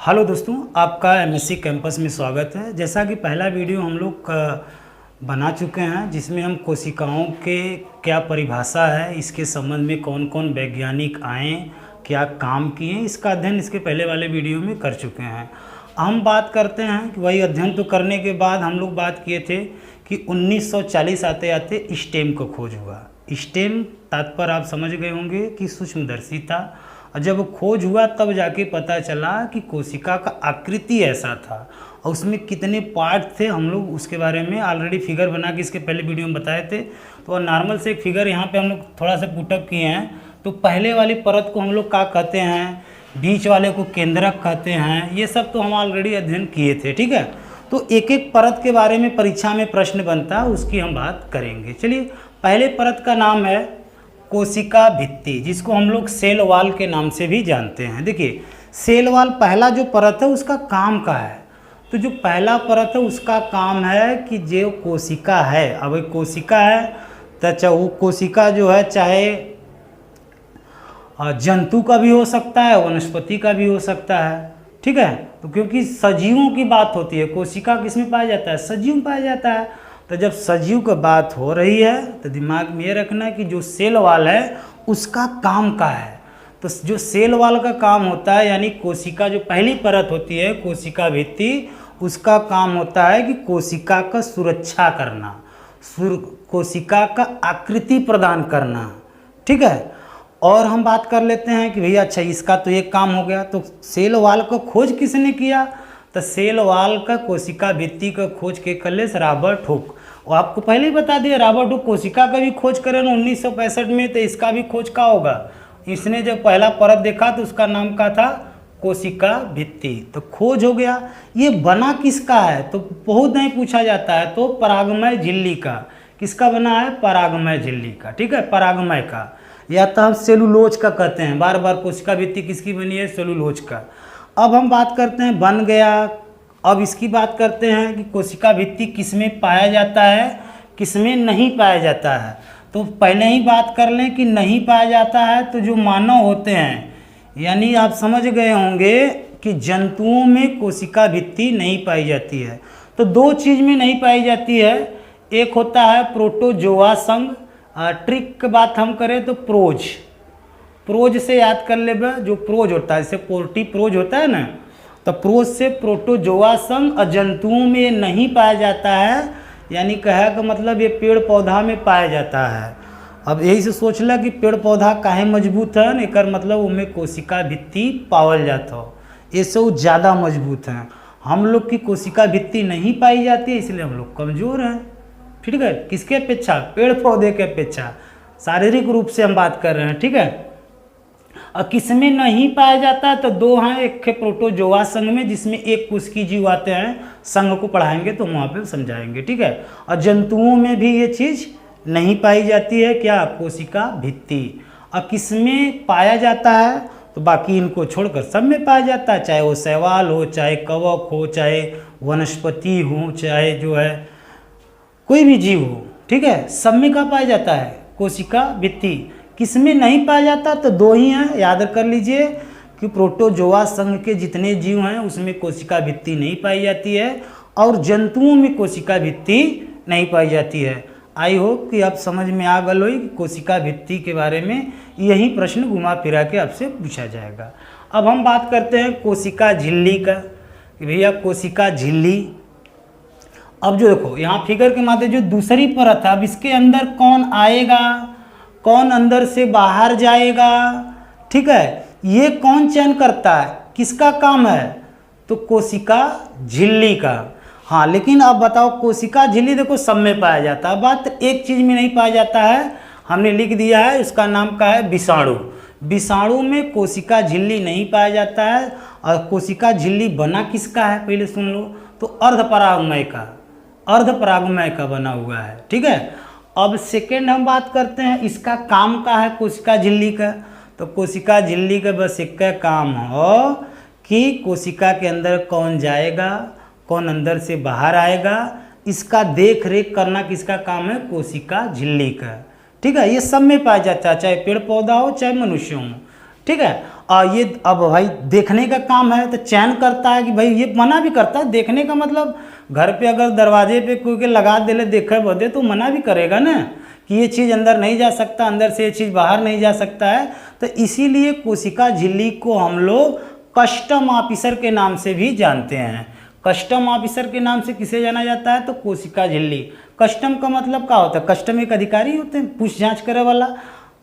Hello दोस्तों, आपका MSc campus में स्वागत है। जैसा कि पहला वीडियो हम लोग बना चुके हैं जिसमें हम कोशिकाओं के क्या परिभाषा है, इसके संबंध में कौन कौन वैज्ञानिक आए, क्या काम किए, इसका अध्ययन इसके पहले वाले वीडियो में कर चुके हैं। हम बात करते हैं कि वही अध्ययन तो करने के बाद हम लोग बात किए थे कि 1940 आते आते स्टेम का खोज हुआ। स्टेम तात्पर्य आप समझ गए होंगे कि सूक्ष्मदर्शी था। और जब खोज हुआ तब जाके पता चला कि कोशिका का आकृति ऐसा था और उसमें कितने पार्ट थे, हम लोग उसके बारे में ऑलरेडी फिगर बना के इसके पहले वीडियो में बताए थे। तो नॉर्मल से एक फिगर यहाँ पे हम लोग थोड़ा सा पुटअप किए हैं। तो पहले वाली परत को हम लोग क्या कहते हैं, बीच वाले को केंद्रक कहते हैं, ये सब तो हम ऑलरेडी अध्ययन किए थे। ठीक है, तो एक एक परत के बारे में परीक्षा में प्रश्न बनता है, उसकी हम बात करेंगे। चलिए, पहले परत का नाम है कोशिका भित्ति, जिसको हम लोग सेल वॉल के नाम से भी जानते हैं। देखिए, सेल वॉल पहला जो परत है उसका काम का है। तो जो पहला परत है उसका काम है कि जो कोशिका है, अब एक कोशिका है तो वो कोशिका जो है चाहे जंतु का भी हो सकता है, वनस्पति का भी हो सकता है। ठीक है, तो क्योंकि सजीवों की बात होती है, कोशिका किसमें पाया जाता है, सजीव में पाया जाता है। तो जब सजीव की बात हो रही है तो दिमाग में ये रखना कि जो सेल वॉल है उसका काम का है। तो जो सेल वॉल का काम होता है, यानी कोशिका जो पहली परत होती है कोशिका भित्ति, उसका काम होता है कि कोशिका का सुरक्षा करना, कोशिका का आकृति प्रदान करना। ठीक है, और हम बात कर लेते हैं कि भैया अच्छा, इसका तो ये काम हो गया। तो सेल वॉल का खोज किसने किया, तो सेल वॉल का कोशिका भित्ति का खोज के कले रॉबर्ट हुक। और आपको पहले ही बता दिया, रॉबर्ट हुक कोशिका का भी खोज करे ना 1965 में, तो इसका भी खोज का होगा। इसने जब पहला परत देखा तो उसका नाम क्या था, कोशिका भित्ति। तो खोज हो गया। ये बना किसका है, तो बहुत नहीं पूछा जाता है, तो परागमय झिल्ली का। किसका बना है, परागमय झिल्ली का। ठीक है, परागमय का, या तो हम सेलुलोज का कहते हैं। बार बार कोशिका भित्ति किसकी बनी है, सेलुलोज का। अब हम बात करते हैं, बन गया। अब इसकी बात करते हैं कि कोशिका भित्ति किसमें पाया जाता है, किसमें नहीं पाया जाता है। तो पहले ही बात कर लें कि नहीं पाया जाता है तो जो मानव होते हैं, यानी आप समझ गए होंगे कि जंतुओं में कोशिका भित्ति नहीं पाई जाती है। तो दो चीज़ में नहीं पाई जाती है, एक होता है प्रोटोजोआ संघ, ट्रिक की बात हम करें तो प्रोज से याद कर ले। जो प्रोज होता है, जैसे पोर्टी प्रोज होता है ना, तो प्रोज से प्रोटोजोआ संघ जंतुओं में नहीं पाया जाता है, यानी कहे का मतलब ये पेड़ पौधा में पाया जाता है। अब यही से सोचला कि पेड़ पौधा काहे मजबूत है, एक मतलब उनमें कोशिका भित्ति पावल जाता हो, ये सब ज़्यादा मजबूत हैं। हम लोग की कोशिका भित्ति नहीं पाई जाती है, इसलिए हम लोग कमज़ोर हैं। ठीक है, किसके अपेक्षा, पेड़ पौधे के अपेक्षा, शारीरिक रूप से हम बात कर रहे हैं। ठीक है, और किसमें नहीं पाया जाता है, तो दो हैं, एक है प्रोटोजोआ संघ में, जिसमें एक कोशिकीय जीव आते हैं, संघ को पढ़ाएंगे तो वहाँ पे समझाएंगे। ठीक है, और जंतुओं में भी ये चीज़ नहीं पाई जाती है, क्या, कोशिका भित्ति। और किसमें पाया जाता है, तो बाकी इनको छोड़कर सब में पाया जाता है, चाहे वो शैवाल हो, चाहे कवक हो, चाहे वनस्पति हो, चाहे जो है कोई भी जीव हो। ठीक है, सब में का पाया जाता है कोशिका भित्ति। किसमें नहीं पाया जाता, तो दो ही हैं, याद कर लीजिए कि प्रोटोजोआ संघ के जितने जीव हैं उसमें कोशिका भित्ति नहीं पाई जाती है, और जंतुओं में कोशिका भित्ति नहीं पाई जाती है। आई होप कि आप समझ में आ गल होई कि कोशिका भित्ति के बारे में यही प्रश्न घुमा फिरा के आपसे पूछा जाएगा। अब हम बात करते हैं कोशिका झिल्ली का, कि भैया कोशिका झिल्ली। अब जो देखो यहाँ फिगर के माध्यम जो दूसरी परत है, अब इसके अंदर कौन आएगा, कौन अंदर से बाहर जाएगा। ठीक है, ये कौन चयन करता है, किसका काम है, तो कोशिका झिल्ली का। हाँ, लेकिन अब बताओ, कोशिका झिल्ली देखो सब में पाया जाता है, बात एक चीज़ में नहीं पाया जाता है, हमने लिख दिया है, उसका नाम का है विषाणु। विषाणु में कोशिका झिल्ली नहीं पाया जाता है। और कोशिका झिल्ली बना किसका है, पहले सुन लो, तो अर्धपरागमय का बना हुआ है। ठीक है, अब सेकेंड हम बात करते हैं, इसका काम का है कोशिका झिल्ली का। तो कोशिका झिल्ली का बस एक का काम हो कि कोशिका के अंदर कौन जाएगा, कौन अंदर से बाहर आएगा, इसका देख रेख करना किसका काम है, कोशिका झिल्ली का। ठीक है, ये सब में पाया जाता है, चाहे पेड़ पौधा हो चाहे मनुष्य हो। ठीक है, ये अब भाई देखने का काम है तो चयन करता है कि भाई ये मना भी करता है। देखने का मतलब घर पे अगर दरवाजे पे कोई के लगा दे ले देखे बदे तो मना भी करेगा ना कि ये चीज़ अंदर नहीं जा सकता, अंदर से ये चीज़ बाहर नहीं जा सकता है। तो इसीलिए कोशिका झिल्ली को हम लोग कस्टम ऑफिसर के नाम से भी जानते हैं। कस्टम ऑफिसर के नाम से किसे जाना जाता है? तो कोशिका झिल्ली। कस्टम का मतलब क्या होता है? कस्टम एक अधिकारी होते हैं, पूछ जांच करे वाला।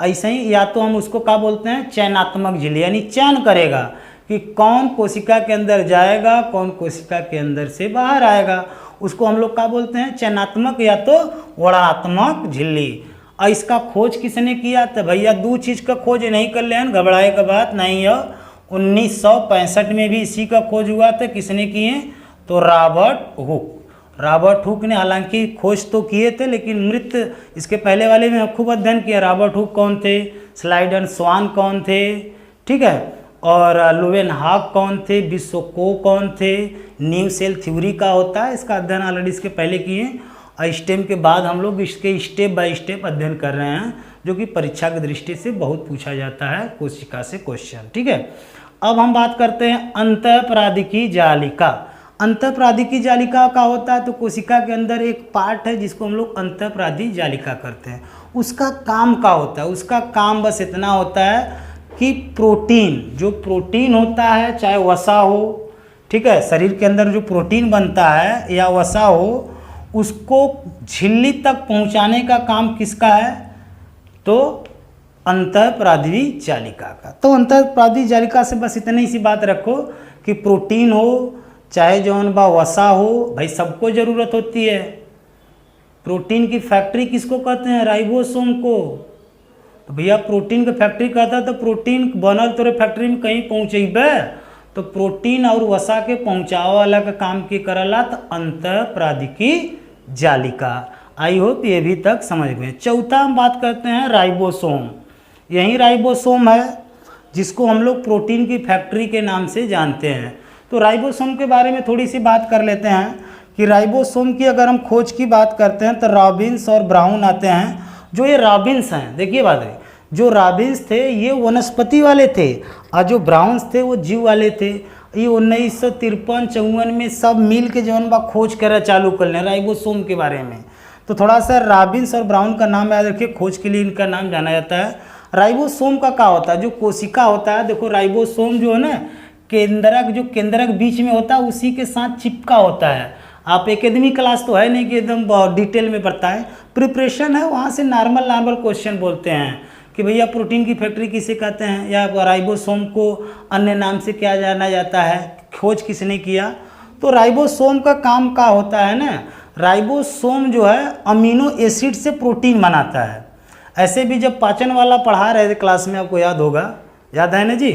ऐसे ही या तो हम उसको क्या बोलते हैं? चयनात्मक झिल्ली, यानी चयन करेगा कि कौन कोशिका के अंदर जाएगा, कौन कोशिका के अंदर से बाहर आएगा। उसको हम लोग क्या बोलते हैं? चयनात्मक या तो वर्णात्मक झिल्ली। और इसका खोज किसने किया? तो भैया दो चीज़ का खोज नहीं कर ले, घबराए का बात नहीं है। 1965 में भी इसी का खोज हुआ था। किसने किए? तो रॉबर्ट हुक। रॉबर्ट हुक ने हालांकि खोज तो किए थे, लेकिन मृत इसके पहले वाले में खूब अध्ययन किया। रॉबर्ट हुक कौन थे? स्लाइडन स्वान कौन थे? ठीक है। और लुवेनहाक कौन थे? बिस्को कौन थे? न्यू सेल थ्योरी का होता है, इसका अध्ययन ऑलरेडी इसके पहले किए। और स्टेम के बाद हम लोग इसके स्टेप बाय स्टेप अध्ययन कर रहे हैं, जो कि परीक्षा की दृष्टि से बहुत पूछा जाता है कोशिका से क्वेश्चन। ठीक है। अब हम बात करते हैं अंतःपराधिकी जालिका। अंतःपराधिकी जालिका का होता है तो कोशिका के अंदर एक पार्ट है जिसको हम लोग अंतःपराधी जालिका करते हैं। उसका काम क्या होता है? उसका काम बस इतना होता है कि प्रोटीन, जो प्रोटीन होता है, चाहे वसा हो, ठीक है, शरीर के अंदर जो प्रोटीन बनता है या वसा हो, उसको झिल्ली तक पहुंचाने का काम किसका है? तो अंतःपराधी जालिका का। तो अंतःपराधी जालिका से बस इतनी सी बात रखो कि प्रोटीन हो, चाहे जौन बा वसा हो, भाई सबको ज़रूरत होती है। प्रोटीन की फैक्ट्री किसको कहते हैं? राइबोसोम को। तो भैया प्रोटीन का फैक्ट्री कहता है तो प्रोटीन बनल तोरे फैक्ट्री में कहीं पहुँचेबे, तो प्रोटीन और वसा के पहुँचावे वाला का काम की करला? तो अंतःपराधिकी जालिका। आई होप ये भी तक समझ में। चौथा हम बात करते हैं राइबोसोम। यही राइबोसोम है जिसको हम लोग प्रोटीन की फैक्ट्री के नाम से जानते हैं। तो राइबोसोम के बारे में थोड़ी सी बात कर लेते हैं कि राइबोसोम की अगर हम खोज की बात करते हैं तो रॉबिन्स और ब्राउन आते हैं। जो ये रॉबिन्स हैं, देखिए बात है, जो रॉबिन्स थे ये वनस्पति वाले थे और जो ब्राउन्स थे वो जीव वाले थे। ये 1953-54 में सब मिल के जौन बा खोज करे चालू कर लें राइबोसोम के बारे में। तो थोड़ा सा रॉबिन्स और ब्राउन का नाम याद रखिए, खोज के लिए इनका नाम जाना जाता है। राइबोसोम का क्या होता है? जो कोशिका होता है, देखो राइबोसोम जो है ना, केंद्रक, जो केंद्रक बीच में होता है उसी के साथ चिपका होता है। आप एकेडमिक क्लास तो है नहीं कि एकदम डिटेल में बताएं, प्रिपरेशन है, वहाँ से नॉर्मल क्वेश्चन बोलते हैं कि भैया प्रोटीन की फैक्ट्री किसे कहते हैं, या राइबोसोम को अन्य नाम से क्या जाना जाता है, खोज किसने किया। तो राइबोसोम का काम क्या होता है ना, राइबोसोम जो है अमीनो एसिड से प्रोटीन बनाता है। ऐसे भी जब पाचन वाला पढ़ा रहे थे क्लास में, आपको याद होगा, याद है ना जी?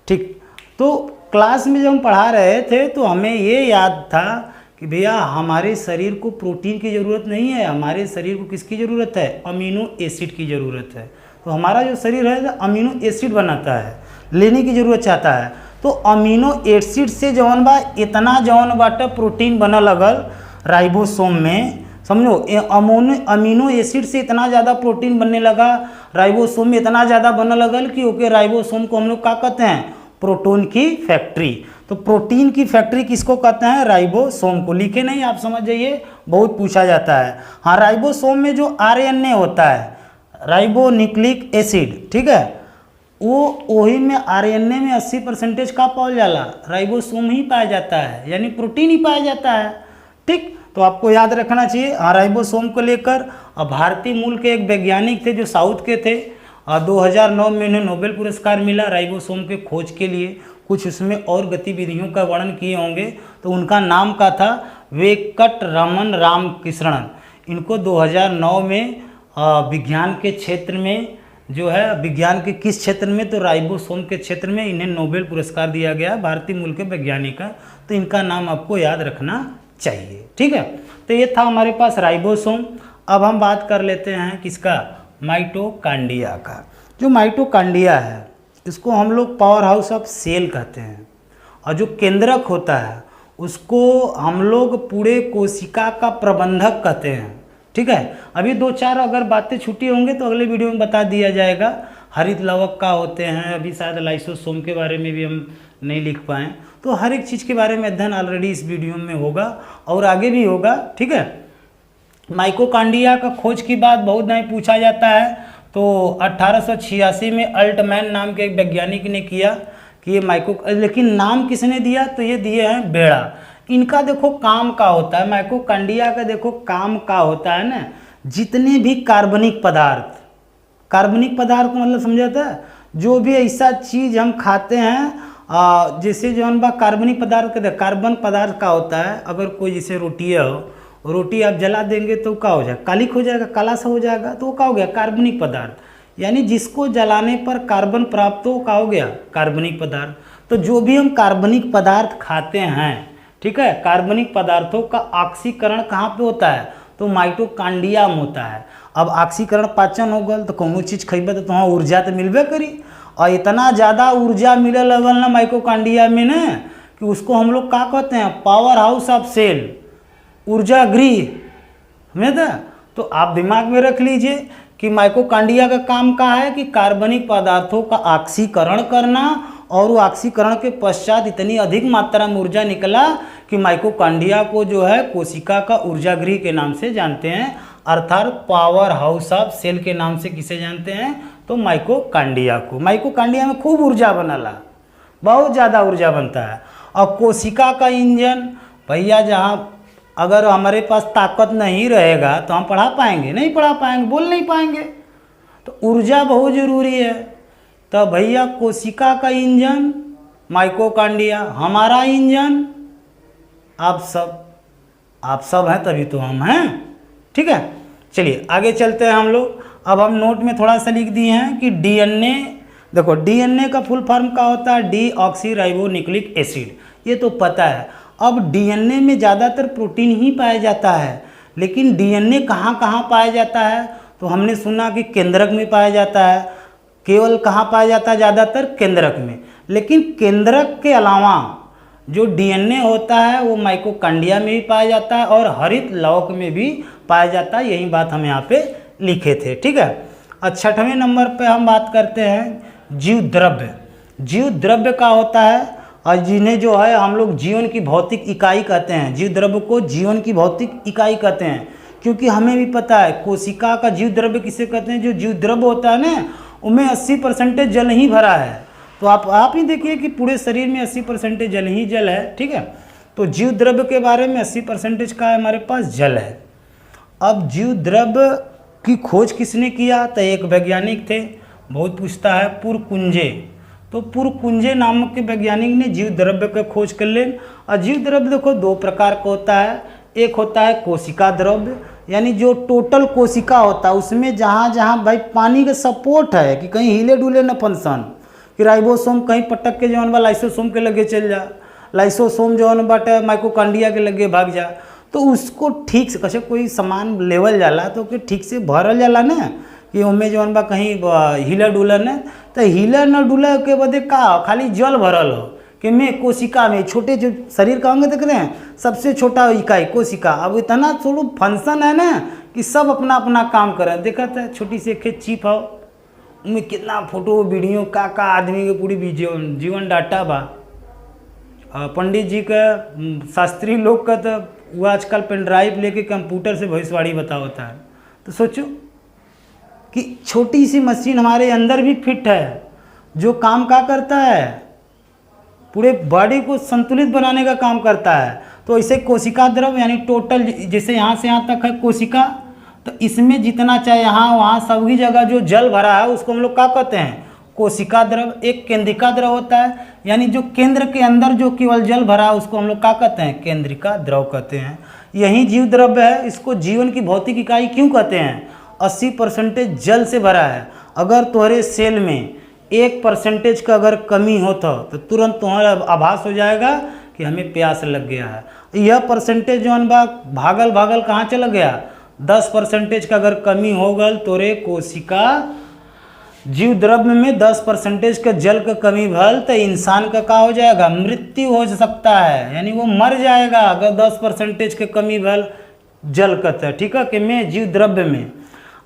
ठीक। तो क्लास में जब हम पढ़ा रहे थे तो हमें ये याद था कि भैया हमारे शरीर को प्रोटीन की ज़रूरत नहीं है, हमारे शरीर को किसकी ज़रूरत है? अमीनो एसिड की ज़रूरत है। तो हमारा जो शरीर है अमीनो एसिड बनाता है, लेने की ज़रूरत चाहता है। तो अमीनो एसिड से जौन बा इतना जौन बाटा प्रोटीन बना लगल राइबोसोम में, समझो अमीनो एसिड से इतना ज़्यादा प्रोटीन बनने लगा राइबोसोम में, इतना ज़्यादा बनने लगल कि ओके राइबोसोम को हम लोग क्या कहते हैं? प्रोटीन की फैक्ट्री। तो प्रोटीन की फैक्ट्री किसको कहते हैं? राइबोसोम को। लिखे नहीं, आप समझ जाइए, बहुत पूछा जाता है। हाँ, राइबोसोम में जो आरएनए होता है, राइबो न्यूक्लिक एसिड, ठीक है, वो वही में आरएनए में 80% का पाया जाला, राइबोसोम ही पाया जाता है, यानी प्रोटीन ही पाया जाता है। ठीक, तो आपको याद रखना चाहिए हाँ राइबोसोम को लेकर। अब भारतीय मूल के एक वैज्ञानिक थे जो साउथ के थे, 2009 में उन्हें नोबेल पुरस्कार मिला राइबोसोम के खोज के लिए। कुछ उसमें और गतिविधियों का वर्णन किए होंगे, तो उनका नाम का था वेंकटरमन रामकृष्णन। इनको 2009 में विज्ञान के क्षेत्र में जो है, विज्ञान के किस क्षेत्र में? तो राइबोसोम के क्षेत्र में इन्हें नोबेल पुरस्कार दिया गया, भारतीय मूल के वैज्ञानिक का। तो इनका नाम आपको याद रखना चाहिए। ठीक है, तो ये था हमारे पास राइबोसोम। अब हम बात कर लेते हैं किसका? माइटोकांड्रिया का। जो माइटोकांड्रिया है इसको हम लोग पावर हाउस ऑफ सेल कहते हैं, और जो केंद्रक होता है उसको हम लोग पूरे कोशिका का प्रबंधक कहते हैं। ठीक है, अभी 2-4 अगर बातें छूटी होंगे तो अगले वीडियो में बता दिया जाएगा। हरित लवक का होते हैं, अभी शायद लाइसोसोम के बारे में भी हम नहीं लिख पाएँ। तो हर एक चीज़ के बारे में अध्ययन ऑलरेडी इस वीडियो में होगा और आगे भी होगा, ठीक है। माइटोकॉन्ड्रिया का खोज की बात बहुत नहीं पूछा जाता है, तो 1886 में अल्टमैन नाम के एक वैज्ञानिक ने किया कि ये लेकिन नाम किसने दिया, तो ये दिए हैं बेड़ा। इनका देखो काम का होता है, माइटोकॉन्ड्रिया का देखो काम का होता है ना, जितने भी कार्बनिक पदार्थ का मतलब समझा था, जो भी ऐसा चीज़ हम खाते हैं जैसे जो हम कार्बनिक पदार्थ कहते हैं, कार्बन पदार्थ का होता है। अगर कोई जैसे रोटी आप जला देंगे तो क्या हो जाएगा, कालिक हो जाएगा, काला सा हो जाएगा, तो वो क्या हो गया, कार्बनिक पदार्थ। यानी जिसको जलाने पर कार्बन प्राप्त हो, क्या हो गया, कार्बनिक पदार्थ। तो जो भी हम कार्बनिक पदार्थ खाते हैं, ठीक है, कार्बनिक पदार्थों का ऑक्सीकरण कहाँ पे होता है, तो माइटोकॉन्ड्रिया में होता है। अब ऑक्सीकरण पाचन हो गल तो कोनो चीज़ खइबे तो वहाँ ऊर्जा तो मिलबे करी, और इतना ज़्यादा ऊर्जा मिले लगल ना माइटोकॉन्ड्रिया में ना कि उसको हम लोग क्या कहते हैं, पावर हाउस ऑफ सेल, ऊर्जा गृह में था। तो आप दिमाग में रख लीजिए कि माइटोकॉन्ड्रिया का काम क्या है कि कार्बनिक पदार्थों का ऑक्सीकरण करना, और वो ऑक्सीकरण के पश्चात इतनी अधिक मात्रा में ऊर्जा निकला कि माइटोकॉन्ड्रिया को जो है कोशिका का ऊर्जा गृह के नाम से जानते हैं, अर्थात पावर हाउस ऑफ सेल के नाम से किसे जानते हैं, तो माइटोकॉन्ड्रिया को। माइटोकॉन्ड्रिया में खूब ऊर्जा बनला, बहुत ज़्यादा ऊर्जा बनता है। और कोशिका का इंजन भैया, जहाँ अगर हमारे पास ताकत नहीं रहेगा तो हम पढ़ा पाएंगे, नहीं पढ़ा पाएंगे, बोल नहीं पाएंगे। तो ऊर्जा बहुत ज़रूरी है। तो भैया कोशिका का इंजन माइटोकॉन्ड्रिया, हमारा इंजन आप सब हैं तभी तो हम हैं, ठीक है। चलिए आगे चलते हैं हम लोग। अब हम नोट में थोड़ा सा लिख दिए हैं कि डीएनए, देखो डीएनए का फुल फॉर्म क्या होता है, डीऑक्सीराइबोन्यूक्लिक एसिड, ये तो पता है। अब डीएनए में ज़्यादातर प्रोटीन ही पाया जाता है, लेकिन डीएनए कहाँ कहाँ पाया जाता है, तो हमने सुना कि केंद्रक में पाया जाता है। केवल कहाँ पाया जाता है, ज़्यादातर केंद्रक में। लेकिन केंद्रक के अलावा जो डीएनए होता है वो माइटोकॉन्ड्रिया में भी पाया जाता है और हरित लवक में भी पाया जाता है। यही बात हम यहाँ पे लिखे थे, ठीक है। अब 6वें नंबर पे हम बात करते हैं जीव द्रव्य। जीव द्रव्य का होता है, और जिन्हें जो है हम लोग जीवन की भौतिक इकाई कहते हैं। जीव द्रव्य को जीवन की भौतिक इकाई कहते हैं, क्योंकि हमें भी पता है कोशिका का जीव द्रव्य किसे कहते हैं। जो जीव द्रव्य होता है ना, उनमें 80% जल ही भरा है। तो आप ही देखिए कि पूरे शरीर में 80% जल ही जल है, ठीक है। तो जीव द्रव्य के बारे में 80% का हमारे पास जल है। अब जीव द्रव्य की खोज किसने किया, तो एक वैज्ञानिक थे, बहुत पूछता है, पुरकुंजे। तो पुरकुंजे नामक के वैज्ञानिक ने जीव द्रव्य का खोज कर ले। और जीव द्रव्य देखो दो प्रकार का होता है, एक होता है कोशिका द्रव्य, यानी जो टोटल कोशिका होता है उसमें जहाँ जहाँ भाई पानी का सपोर्ट है कि कहीं हिले डुले न फंक्शन, कि राइबोसोम कहीं पटक के जौन बा लाइसोसोम के लगे चल जा, लाइसोसोम जौन बाटे माइटोकॉन्ड्रिया के लगे भाग जा, तो उसको ठीक से कैसे कोई सामान लेवल जाला तो कि ठीक से भरल जाला ना, कि उनमें जौन बा कहीं हिले डुला न, तो हिले न डुला के बदे का खाली जल भरल हो कि मैं कोशिका में छोटे जो शरीर का अंग देख रहे हैं, सबसे छोटा इकाई कोशिका। अब इतना थोड़ा फंक्शन है ना कि सब अपना अपना काम करें। देखा था छोटी सी एक चिप हो, उनमें कितना फोटो वीडियो का आदमी के पूरी जीवन डाटा बा। पंडित जी का शास्त्री लोग का तो वो आजकल पेन ड्राइव लेके कंप्यूटर से भविष्यवाणी बता होता है। तो सोचो कि छोटी सी मशीन हमारे अंदर भी फिट है, जो काम का करता है, पूरे बॉडी को संतुलित बनाने का काम करता है। तो ऐसे कोशिका द्रव्य यानी टोटल, जैसे यहाँ से यहाँ तक है कोशिका, तो इसमें जितना चाहे यहाँ वहाँ सभी जगह जो जल भरा है उसको हम लोग क्या कहते हैं, कोशिका द्रव्य। एक केंद्रिका द्रव होता है, यानी जो केंद्र के अंदर जो केवल जल भरा है उसको हम लोग क्या कहते हैं, केंद्रिका द्रव कहते हैं। यही जीव द्रव्य है। इसको जीवन की भौतिक इकाई क्यों कहते हैं, 80% जल से भरा है। अगर तुम्हारे सेल में 1% का अगर कमी होता तो तुरंत तुम्हारा आभास हो जाएगा कि हमें प्यास लग गया है। यह परसेंटेज जो भागल भागल कहाँ चला गया, 10% का अगर कमी हो गल तो रे कोशिका जीव द्रव्य में 10% का जल का कमी भल तो इंसान का क्या हो जाएगा, मृत्यु हो सकता है, यानी वो मर जाएगा अगर 10% के कमी भल जल का। ठीक है कि मैं जीव द्रव्य में।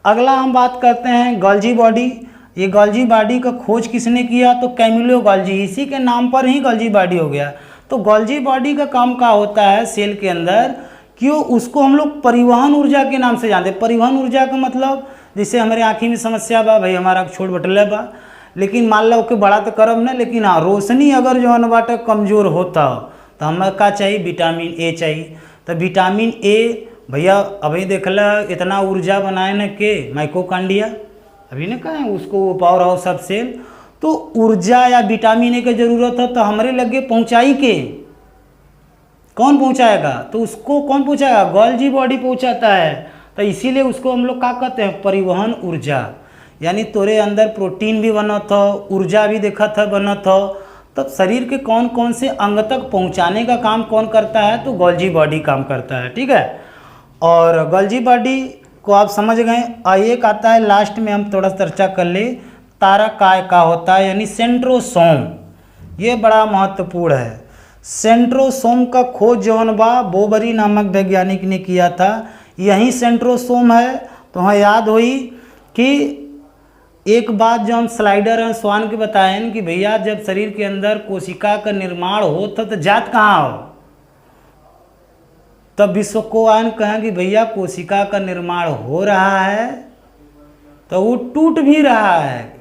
अगला हम बात करते हैं गोल्जी बॉडी, ये गोल्जी बॉडी का खोज किसने किया? तो कैमिलो गोल्जी, इसी के नाम पर ही गोल्जी बॉडी हो गया। तो गोल्जी बॉडी का काम क्या होता है सेल के अंदर कि उसको हम लोग परिवहन ऊर्जा के नाम से जानते हैं। परिवहन ऊर्जा का मतलब जैसे हमारे आँखी में समस्या बा भाई, हमारा छोट बटले बा, लेकिन मान लो कि बड़ा तो करब ना, लेकिन हाँ रोशनी अगर जो है बाटे कमज़ोर होता तो हमें क्या चाहिए? विटामिन ए चाहिए। तो विटामिन ए भैया अभी देखला इतना ऊर्जा बनाए न के माइटोकॉन्ड्रिया, अभी न कहें उसको पावर हाउस ऑफ सेल। तो ऊर्जा या विटामिन ए की जरूरत है तो हमारे लगे पहुंचाई के कौन पहुंचाएगा? तो उसको कौन पहुंचाएगा? गोल्जी बॉडी पहुंचाता है। तो इसीलिए उसको हम लोग क्या कहते हैं? परिवहन ऊर्जा। यानी तोरे अंदर प्रोटीन भी बनत हो, ऊर्जा भी देखत है बनत हो, तब शरीर के कौन कौन से अंग तक पहुंचाने का काम कौन करता है? तो गोल्जी बॉडी काम करता है। ठीक है, और गोल्जी बॉडी को आप समझ गए। एक आता है लास्ट में हम थोड़ा चर्चा कर ले, तारकाय का होता है यानी सेंट्रोसोम। ये बड़ा महत्वपूर्ण है। सेंट्रोसोम का खोज जौन बा बोबरी नामक वैज्ञानिक ने किया था। यही सेंट्रोसोम है। तो हाँ याद हुई कि एक बात जो हम स्लाइडर और स्वान के बताएं कि भैया जब शरीर के अंदर कोशिका का निर्माण होता तो जात कहाँ हो? तब विश्वकोवान कहें कि भैया कोशिका का निर्माण हो रहा है तो वो टूट भी रहा है।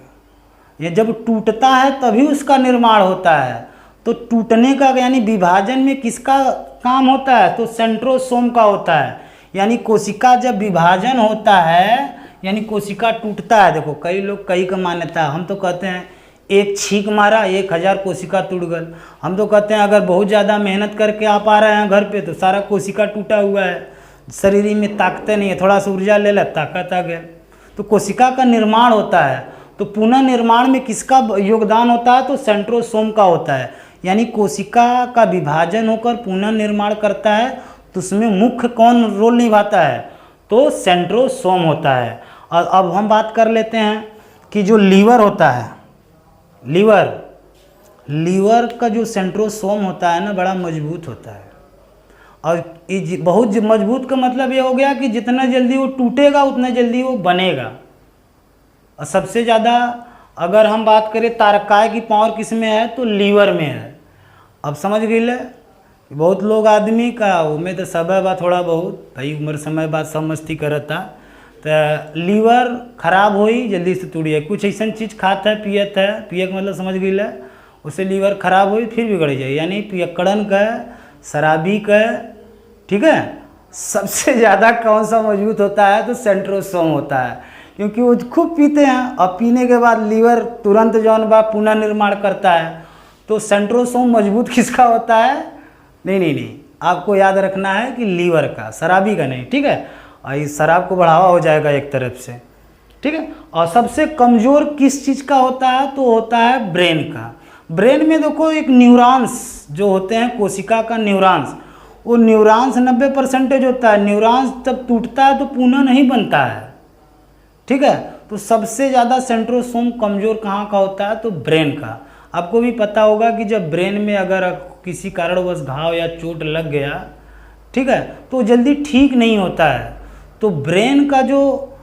ये जब टूटता है तभी उसका निर्माण होता है। तो टूटने का यानी विभाजन में किसका काम होता है? तो सेंट्रोसोम का होता है। यानी कोशिका जब विभाजन होता है यानी कोशिका टूटता है। देखो कई लोग कई का मान्यता है, हम तो कहते हैं एक छींक मारा 1000 कोशिका टूट गल। हम तो कहते हैं अगर बहुत ज़्यादा मेहनत करके आप आ रहे हैं घर पे तो सारा कोशिका टूटा हुआ है, शरीर में ताकत नहीं है, थोड़ा सा ऊर्जा ले ला ताकत आ गया। तो कोशिका का निर्माण होता है। तो पुनः निर्माण में किसका योगदान होता है? तो सेंट्रोसोम का होता है। यानी कोशिका का विभाजन होकर पुनः निर्माण करता है तो उसमें मुख्य कौन रोल निभाता है? तो सेंट्रोसोम होता है। और अब हम बात कर लेते हैं कि जो लीवर होता है, लीवर का जो सेंट्रोसोम होता है ना बड़ा मजबूत होता है। और बहुत मजबूत का मतलब ये हो गया कि जितना जल्दी वो टूटेगा उतना जल्दी वो बनेगा। और सबसे ज़्यादा अगर हम बात करें तारकाय की पावर किस में है? तो लीवर में है। अब समझ गई ले, बहुत लोग आदमी का उमें तो सब है बा थोड़ा बहुत भाई उम्र समय बाद सब मस्ती करता तो लीवर खराब होई जल्दी से टूटिए। कुछ ऐसा चीज़ खाता है पियत है, पिए का मतलब समझ गई ले, उससे लीवर खराब होई फिर बिगड़ जाए। यानी पियक्कड़न का, शराबी का, ठीक है। सबसे ज़्यादा कौन सा मजबूत होता है? तो सेंट्रोसोम होता है, क्योंकि वो खूब पीते हैं और पीने के बाद लीवर तुरंत जौन बा पुनः निर्माण करता है। तो सेंट्रोसोम मजबूत किसका होता है? नहीं, आपको याद रखना है कि लीवर का, शराबी का नहीं, ठीक है। और इस शराब को बढ़ावा हो जाएगा एक तरफ से, ठीक है। और सबसे कमज़ोर किस चीज़ का होता है? तो होता है ब्रेन का। ब्रेन में देखो एक न्यूरॉन्स जो होते हैं, कोशिका का न्यूरॉन्स, वो न्यूरॉन्स 90% होता है। न्यूरॉन्स जब टूटता है तो पुनः नहीं बनता है, ठीक है। तो सबसे ज़्यादा सेंट्रोसोम कमज़ोर कहाँ का होता है? तो ब्रेन का। आपको भी पता होगा कि जब ब्रेन में अगर किसी कारणवश घाव या चोट लग गया, ठीक है, तो जल्दी ठीक नहीं होता है। तो ब्रेन का जो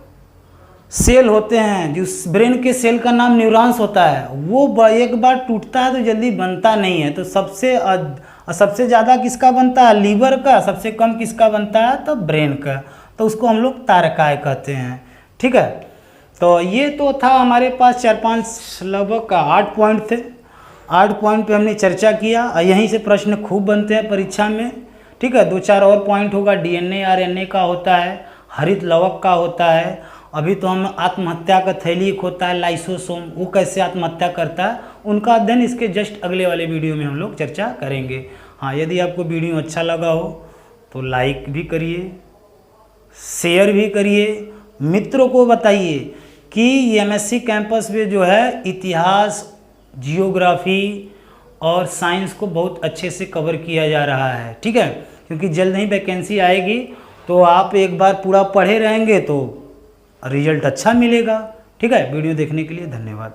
सेल होते हैं, जो ब्रेन के सेल का नाम न्यूरॉन्स होता है, वो एक बार टूटता है तो जल्दी बनता नहीं है। तो सबसे ज़्यादा किसका बनता है? लीवर का। सबसे कम किसका बनता है? तो ब्रेन का। तो उसको हम लोग तारकाय कहते हैं, ठीक है। तो ये तो था हमारे पास 4-5 लगभग 8 पॉइंट थे। 8 पॉइंट पे हमने चर्चा किया और यहीं से प्रश्न खूब बनते हैं परीक्षा में, ठीक है। 2-4 और पॉइंट होगा, डीएनए आरएनए का होता है, हरित लवक का होता है। अभी तो हम आत्महत्या का थैली एक होता है लाइसोसोम, वो कैसे आत्महत्या करता है, उनका अध्ययन इसके जस्ट अगले वाले वीडियो में हम लोग चर्चा करेंगे। हाँ, यदि आपको वीडियो अच्छा लगा हो तो लाइक भी करिए, शेयर भी करिए, मित्रों को बताइए कि एमएससी कैंपस में जो है इतिहास, जियोग्राफी और साइंस को बहुत अच्छे से कवर किया जा रहा है, ठीक है। क्योंकि जल्द ही वैकेंसी आएगी, तो आप एक बार पूरा पढ़े रहेंगे तो रिजल्ट अच्छा मिलेगा, ठीक है। वीडियो देखने के लिए धन्यवाद।